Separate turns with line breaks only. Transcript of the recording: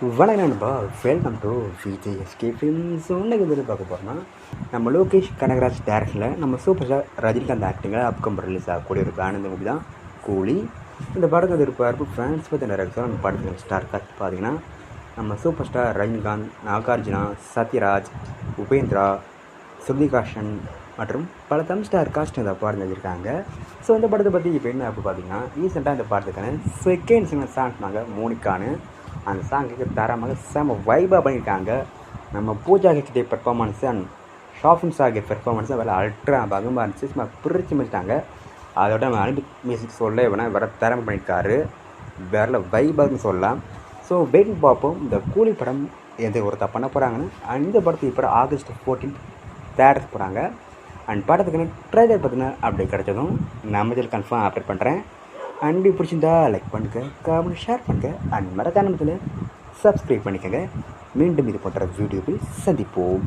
வணக்கம் நண்பா, welcome to VJSK films. இன்னைக்கு வந்து பார்க்க போகிறோம்னா நம்ம லோகேஷ் கனகராஜ் டேரக்ஷனில் நம்ம சூப்பர் ஸ்டார் ரஜினிகாந்த் ஆக்டிங்கில் அப்கம்பர் ரிலீஸ் ஆகக்கூடிய ஒரு பேனந்த மூவி தான் கூலி. இந்த படத்துக்கு இருப்பார் ஃபேன்ஸ் பற்றி நிறைய நம்ம படத்துக்கு ஸ்டார் காஸ்ட் பார்த்தீங்கன்னா நம்ம சூப்பர் ஸ்டார் ரஜினிகாந்த், நாகார்ஜுனா, சத்யராஜ், உபேந்திரா, ஸ்ருதிகாஷன் மற்றும் பல தமிழ் ஸ்டார் காஸ்ட் இந்த பாடம் வச்சுருக்காங்க. ஸோ இந்த படத்தை பற்றி இப்போ என்ன அப்படி பார்த்தீங்கன்னா ரீசெண்டாக இந்த படத்துக்கான செகண்ட் சிங்கிள் சாங்ஸ்னாங்க மோனிக்கானு. அந்த சாங்குக்கு தரமாக செம வைபாக பண்ணியிருக்காங்க. நம்ம பூஜா ஹெச்டி பெர்ஃபார்மன்ஸு அண்ட் ஷாஃபின் சாகி பெர்ஃபார்மன்ஸும் வேறு அல்ட்ரா பகமாக இருந்துச்சு. சும்மா பிரித்து முடிச்சிட்டாங்க. அதோட நம்ம அனிபிக் மியூசிக் சொல்ல வேணால் வேறு திறமை பண்ணியிருக்காரு, வேறு வைபாகன்னு சொல்லலாம். ஸோ வெயிட் பார்ப்போம் இந்த கூலி படம் எந்த ஒருத்தா பண்ண போகிறாங்கன்னு. அண்ட் இந்த படத்துக்கு இப்போ August 14 தேட்டருக்கு போகிறாங்க. அண்ட் படத்துக்கு ட்ரைலர் பார்த்தீங்கன்னா அப்படி கிடச்சதும் நம்ம இதில் கன்ஃபார்ம் அப்டேட் பண்ணுறேன். அண்ட் பிடிச்சிருந்தா லைக் பண்ணுங்கள், கமெண்ட் ஷேர் பண்ணுங்கள், அண்ட் மறக்காம சப்ஸ்கிரைப் பண்ணிக்கோங்க. மீண்டும் இது போன்ற வீடியோவில் சந்திப்போம்.